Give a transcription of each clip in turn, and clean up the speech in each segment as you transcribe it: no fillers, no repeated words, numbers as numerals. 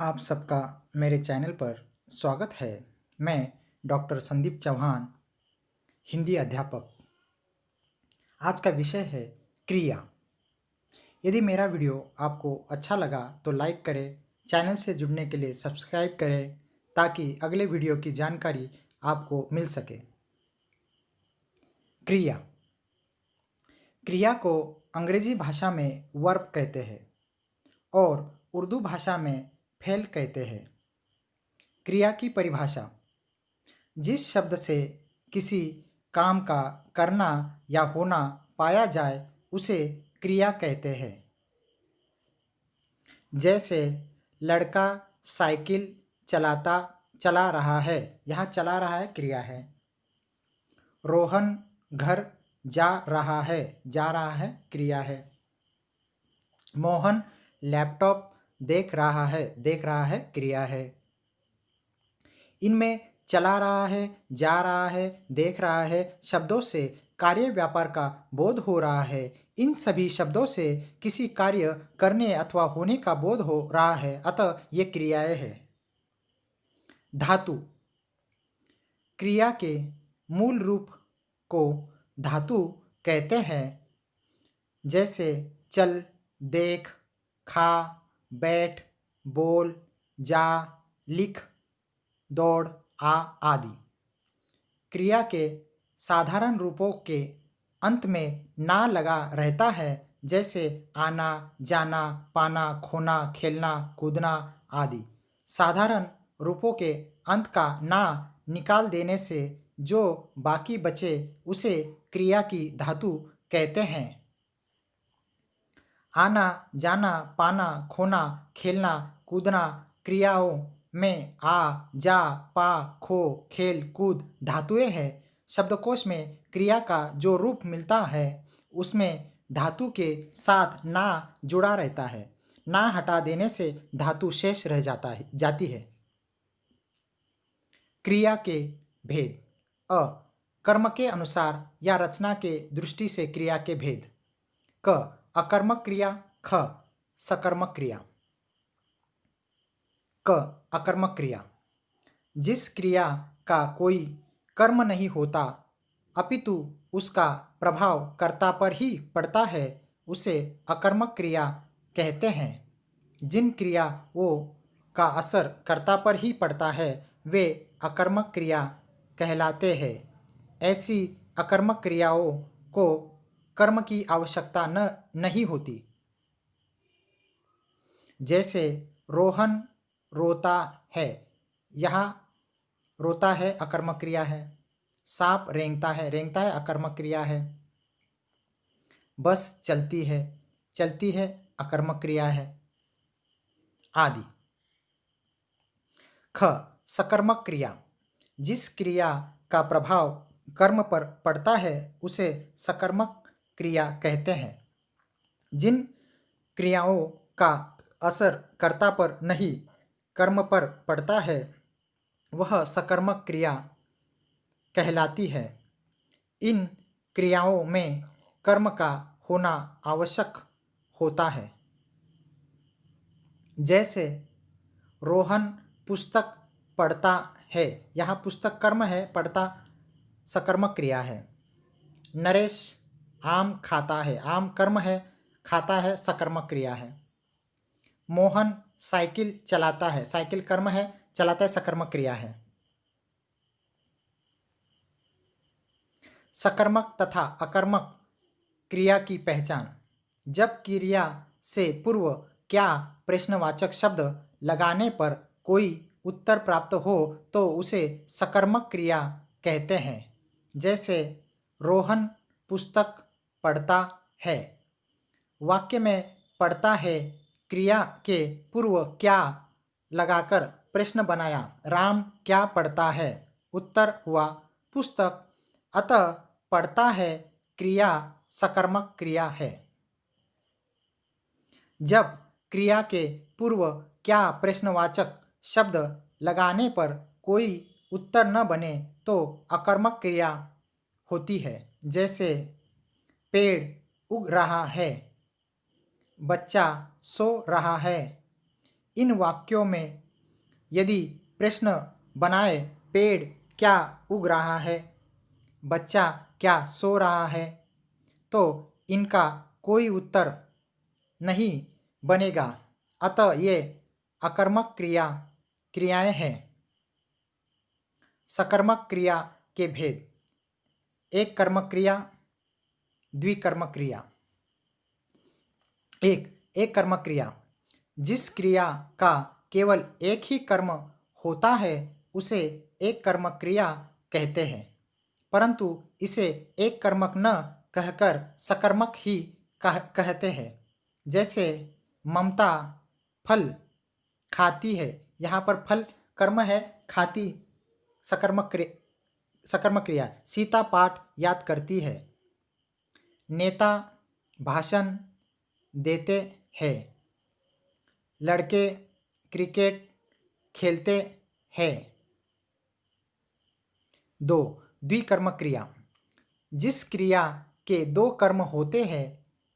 आप सबका मेरे चैनल पर स्वागत है। मैं डॉक्टर संदीप चौहान, हिंदी अध्यापक। आज का विषय है क्रिया। यदि मेरा वीडियो आपको अच्छा लगा तो लाइक करें, चैनल से जुड़ने के लिए सब्सक्राइब करें ताकि अगले वीडियो की जानकारी आपको मिल सके। क्रिया क्रिया को अंग्रेजी भाषा में वर्ब कहते हैं और उर्दू भाषा में फेल कहते हैं। क्रिया की परिभाषा: जिस शब्द से किसी काम का करना या होना पाया जाए उसे क्रिया कहते हैं। जैसे लड़का साइकिल चला रहा है, यहाँ चला रहा है क्रिया है। रोहन घर जा रहा है क्रिया है। मोहन लैपटॉप देख रहा है क्रिया है। इनमें चला रहा है, जा रहा है, देख रहा है शब्दों से कार्य व्यापार का बोध हो रहा है। इन सभी शब्दों से किसी कार्य करने अथवा होने का बोध हो रहा है, अतः ये क्रियाएं हैं। धातु: क्रिया के मूल रूप को धातु कहते हैं, जैसे चल, देख, खा, बैठ, बोल, जा, लिख, दौड़, आ आदि। क्रिया के साधारण रूपों के अंत में ना लगा रहता है, जैसे आना, जाना, पाना, खोना, खेलना, कूदना आदि। साधारण रूपों के अंत का ना निकाल देने से जो बाकी बचे उसे क्रिया की धातु कहते हैं। आना, जाना, पाना, खोना, खेलना, कूदना क्रियाओं में आ, जा, पा, खो, खेल, कूद धातुएं हैं। शब्दकोश में क्रिया का जो रूप मिलता है उसमें धातु के साथ ना जुड़ा रहता है। ना हटा देने से धातु शेष रह जाती है। क्रिया के भेद: अ. कर्म के अनुसार या रचना के दृष्टि से क्रिया के भेद। क. अकर्मक क्रिया। ख. सकर्मक क्रिया। क. अकर्मक क्रिया: जिस क्रिया का कोई कर्म नहीं होता अपितु उसका प्रभाव कर्ता पर ही पड़ता है उसे अकर्मक क्रिया कहते हैं। जिन क्रियाओं का असर कर्ता पर ही पड़ता है वे अकर्मक क्रिया कहलाते हैं। ऐसी अकर्मक क्रियाओं को कर्म की आवश्यकता नहीं होती। जैसे रोहन रोता है, यहाँ रोता है अकर्मक क्रिया है। सांप रेंगता है अकर्मक क्रिया है। बस चलती है अकर्मक क्रिया है आदि। ख. सकर्मक क्रिया: जिस क्रिया का प्रभाव कर्म पर पड़ता है उसे सकर्मक क्रिया कहते हैं। जिन क्रियाओं का असर कर्ता पर नहीं कर्म पर पड़ता है वह सकर्मक क्रिया कहलाती है। इन क्रियाओं में कर्म का होना आवश्यक होता है। जैसे रोहन पुस्तक पढ़ता है, यहाँ पुस्तक कर्म है, पढ़ता सकर्मक क्रिया है। नरेश आम खाता है, आम कर्म है, खाता है सकर्मक क्रिया है। मोहन साइकिल चलाता है, साइकिल कर्म है, चलाता है सकर्मक क्रिया है। सकर्मक तथा अकर्मक क्रिया की पहचान: जब क्रिया से पूर्व क्या प्रश्नवाचक शब्द लगाने पर कोई उत्तर प्राप्त हो तो उसे सकर्मक क्रिया कहते हैं। जैसे रोहन पुस्तक पढ़ता है। वाक्य में पढ़ता है क्रिया के पूर्व क्या लगाकर प्रश्न बनाया, राम क्या पढ़ता है? उत्तर हुआ पुस्तक, अतः पढ़ता है क्रिया सकर्मक क्रिया है। जब क्रिया के पूर्व क्या प्रश्नवाचक शब्द लगाने पर कोई उत्तर न बने तो अकर्मक क्रिया होती है। जैसे पेड़ उग रहा है, बच्चा सो रहा है, इन वाक्यों में यदि प्रश्न बनाए, पेड़ क्या उग रहा है, बच्चा क्या सो रहा है, तो इनका कोई उत्तर नहीं बनेगा। अतः ये अकर्मक क्रियाएं हैं। सकर्मक क्रिया के भेद। एक कर्मक क्रिया, द्विकर्मक क्रिया। एक कर्मक क्रिया, जिस क्रिया का केवल एक ही कर्म होता है उसे एक कर्मक क्रिया कहते हैं, परंतु इसे एक कर्मक न कहकर सकर्मक ही कहते हैं। जैसे ममता फल खाती है, यहाँ पर फल कर्म है, खाती सकर्मक क्रिया। सीता पाठ याद करती है। नेता भाषण देते हैं। लड़के क्रिकेट खेलते हैं। 2. द्विकर्मक क्रिया, जिस क्रिया के दो कर्म होते हैं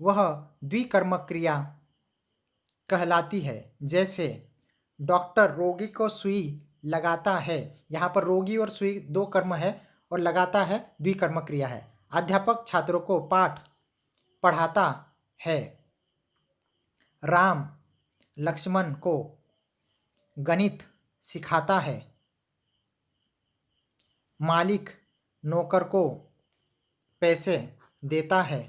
वह द्विकर्मक क्रिया कहलाती है। जैसे डॉक्टर रोगी को सुई लगाता है, यहाँ पर रोगी और सुई दो कर्म है और लगाता है द्विकर्मक क्रिया है। अध्यापक छात्रों को पाठ पढ़ाता है। राम लक्ष्मण को गणित सिखाता है। मालिक नौकर को पैसे देता है।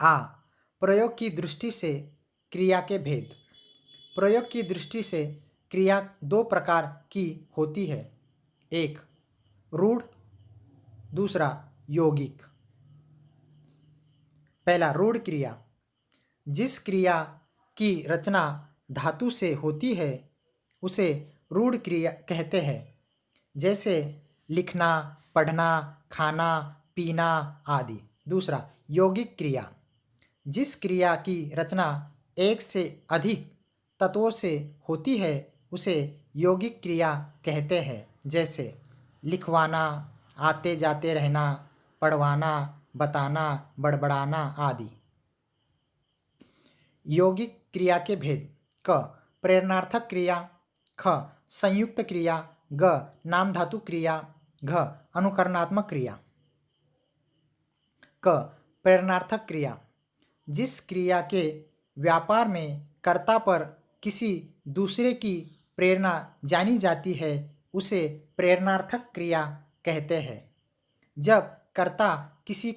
प्रयोग की दृष्टि से क्रिया के भेद। प्रयोग की दृष्टि से क्रिया दो प्रकार की होती है, एक रूढ़, दूसरा यौगिक। पहला रूढ़ क्रिया, जिस क्रिया की रचना धातु से होती है उसे रूढ़ क्रिया कहते हैं। जैसे लिखना, पढ़ना, खाना, पीना आदि। दूसरा यौगिक क्रिया, जिस क्रिया की रचना एक से अधिक तत्वों से होती है उसे यौगिक क्रिया कहते हैं। जैसे लिखवाना, आते जाते रहना, पढ़वाना, बताना, बड़बड़ाना आदि। यौगिक क्रिया के भेद। क प्रेरणार्थक क्रिया, ख संयुक्त क्रिया, ग नाम धातु क्रिया, घ अनुकरणात्मक क्रिया। क प्रेरणार्थक क्रिया, जिस क्रिया के व्यापार में कर्ता पर किसी दूसरे की प्रेरणा जानी जाती है उसे प्रेरणार्थक क्रिया कहते हैं। जब कर्ता किसी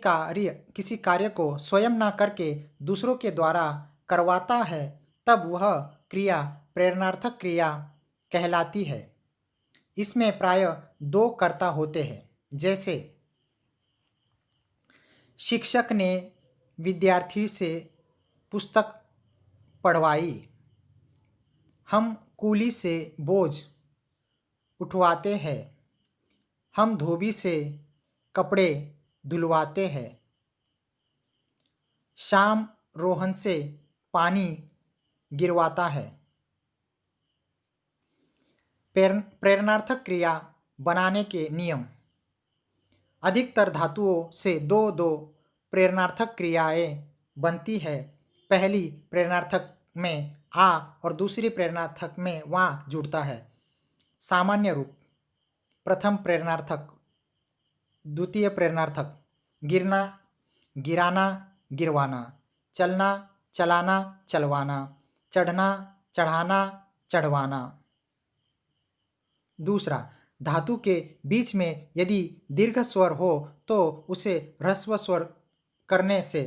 कार्य को स्वयं न करके दूसरों के द्वारा करवाता है तब वह क्रिया प्रेरणार्थक क्रिया कहलाती है। इसमें प्रायः दो कर्ता होते हैं। जैसे शिक्षक ने विद्यार्थी से पुस्तक पढ़वाई, हम कूली से बोझ उठवाते हैं, हम धोबी से कपड़े धुलवाते हैं, श्याम रोहन से पानी गिरवाता है। प्रेरणार्थक क्रिया बनाने के नियम। अधिकतर धातुओं से दो दो प्रेरणार्थक क्रियाएं बनती है। पहली प्रेरणार्थक में आ और दूसरी प्रेरणार्थक में वा जुड़ता है। सामान्य रूप। प्रथम प्रेरणार्थक, द्वितीय प्रेरणार्थक। गिरना, गिराना, गिरवाना। चलना, चलाना, चलवाना। चढ़ना, चढ़ाना, चढ़वाना। दूसरा, धातु के बीच में यदि दीर्घ स्वर हो तो उसे ह्रस्व स्वर करने से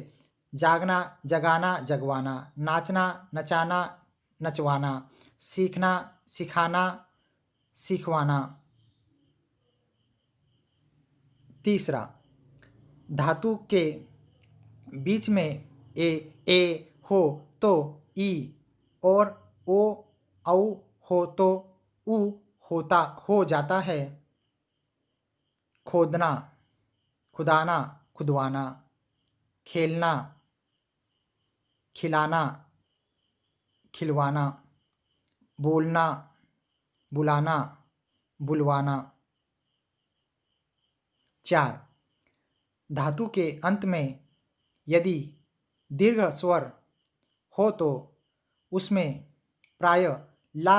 जागना, जगाना, जगवाना। नाचना, नचाना, नचवाना। सीखना, सिखाना, सिखवाना। तीसरा, धातु के बीच में ए हो तो ई और ओ औ हो तो उ हो जाता है। खोदना, खुदाना, खुदवाना। खेलना, खिलाना, खिलवाना। बोलना, बुलाना, बुलवाना। 4. धातु के अंत में यदि दीर्घ स्वर हो तो उसमें प्राय ला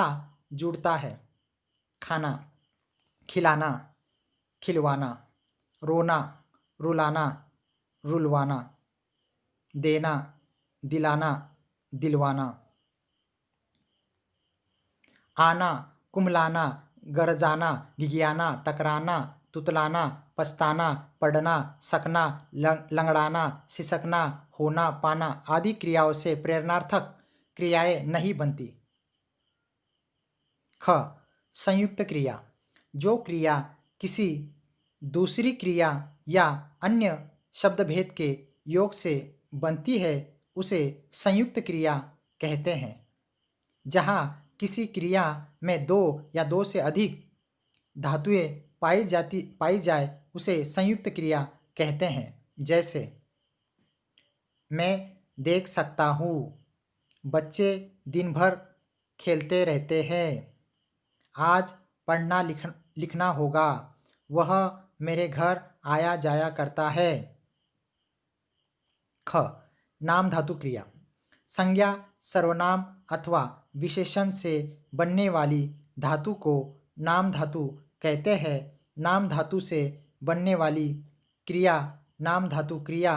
जुड़ता है। खाना, खिलाना, खिलवाना, रोना, रुलाना, रुलवाना, देना, दिलाना, दिलवाना, आना, कुम्हलाना, गरजाना, घिघियाना, टकराना, तुतलाना, पछताना, पढ़ना, सकना, लंगड़ाना, सिसकना, होना, पाना आदि क्रियाओं से प्रेरणार्थक क्रियाएं नहीं बनती। ख। संयुक्त क्रिया। जो क्रिया किसी दूसरी क्रिया या अन्य शब्दभेद के योग से बनती है उसे संयुक्त क्रिया कहते हैं। जहाँ किसी क्रिया में दो या दो से अधिक धातुएं पाई जाए उसे संयुक्त क्रिया कहते हैं। जैसे मैं देख सकता हूँ, बच्चे दिन भर खेलते रहते हैं, आज पढ़ना लिखना होगा, वह मेरे घर आया जाया करता है। ख। नाम धातु क्रिया। संज्ञा, सर्वनाम अथवा विशेषण से बनने वाली धातु को नाम धातु कहते हैं। नाम धातु से बनने वाली क्रिया नाम धातु क्रिया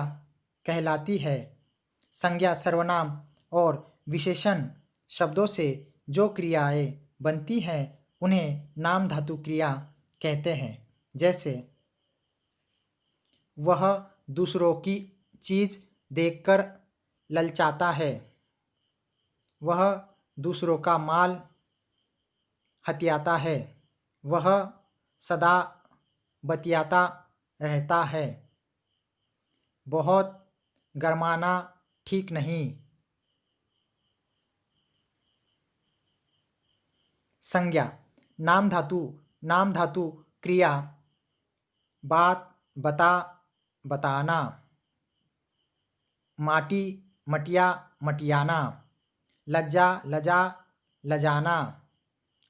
कहलाती है। संज्ञा, सर्वनाम और विशेषण शब्दों से जो क्रियाएं बनती हैं उन्हें नाम धातु क्रिया कहते हैं। जैसे वह दूसरों की चीज देखकर ललचाता है, वह दूसरों का माल हथियाता है, वह सदा बतियाता रहता है, बहुत गरमाना ठीक नहीं। संज्ञा, नाम धातु क्रिया बात, बता, बताना, माटी, मटिया, मटियाना, लज्जा, लजा, लजाना,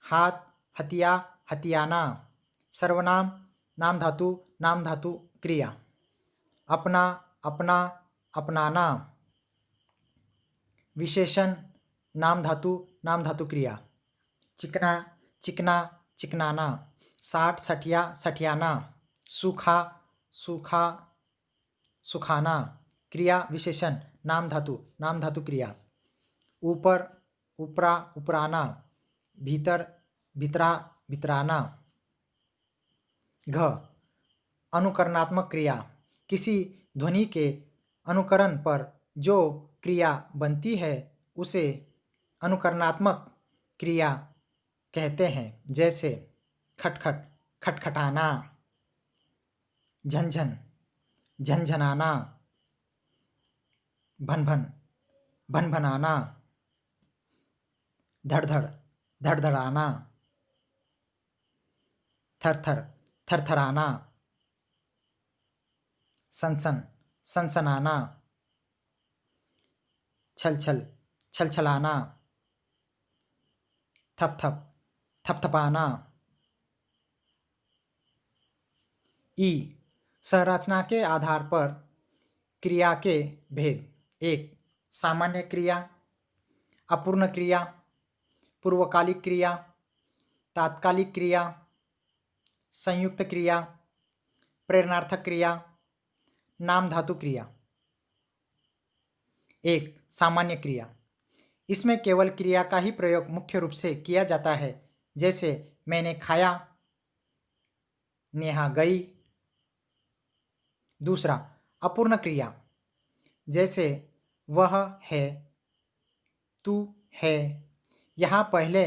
हाथ, हथिया, हथियाना। सर्वनाम, नाम धातु क्रिया अपना, अपना, अपनाना। विशेषण, नाम धातु क्रिया चिकना, चिकना, चिकनाना, साठ, सठिया, सठियाना, सूखा, सूखा, सुखाना। क्रिया विशेषण, नाम धातु क्रिया ऊपर, ऊपरा, ऊपराना, भीतर, भीतरा, भीतराना। घ। अनुकरणात्मक क्रिया। किसी ध्वनि के अनुकरण पर जो क्रिया बनती है उसे अनुकरणात्मक क्रिया कहते हैं। जैसे खटखट, खटखटाना, झनझन, झनझनाना, भनभन, भनभनाना, धड़धड़, धड़धड़ाना, थरथर, थरथराना, सनसन, सनसनाना, छलछल, छलछलाना, थपथप, थपथपाना। ई। संरचना के आधार पर क्रिया के भेद। 1. सामान्य क्रिया, अपूर्ण क्रिया, पूर्वकालिक क्रिया, तात्कालिक क्रिया, संयुक्त क्रिया, प्रेरणार्थक क्रिया, नाम धातु क्रिया। 1. सामान्य क्रिया। इसमें केवल क्रिया का ही प्रयोग मुख्य रूप से किया जाता है। जैसे मैंने खाया, नेहा गई। दूसरा, अपूर्ण क्रिया। जैसे वह है, तू है। यहाँ पहले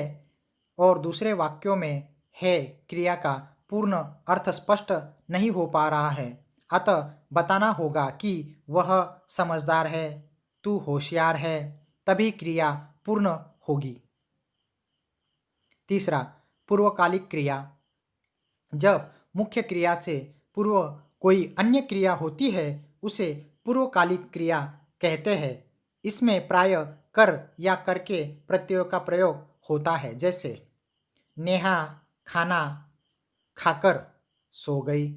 और दूसरे वाक्यों में है क्रिया का पूर्ण अर्थ स्पष्ट नहीं हो पा रहा है, अतः बताना होगा कि वह समझदार है, तू होशियार है, तभी क्रिया पूर्ण होगी। तीसरा, पूर्वकालिक क्रिया। जब मुख्य क्रिया से पूर्व कोई अन्य क्रिया होती है उसे पूर्वकालिक क्रिया कहते हैं। इसमें प्राय कर या करके प्रत्ययों का प्रयोग होता है। जैसे नेहा खाना खाकर सो गई,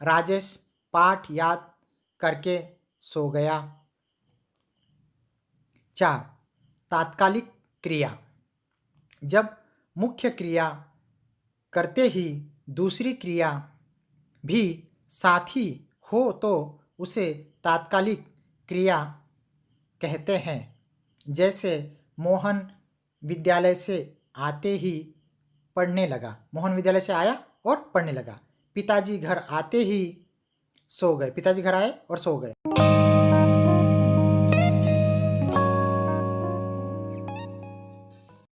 राजेश पाठ याद करके सो गया। 4. तात्कालिक क्रिया, जब मुख्य क्रिया करते ही दूसरी क्रिया भी साथ ही हो तो उसे तात्कालिक क्रिया कहते हैं। जैसे मोहन विद्यालय से आते ही पढ़ने लगा। मोहन विद्यालय से आया और पढ़ने लगा। पिताजी घर आते ही सो गए। पिताजी घर आए और सो गए।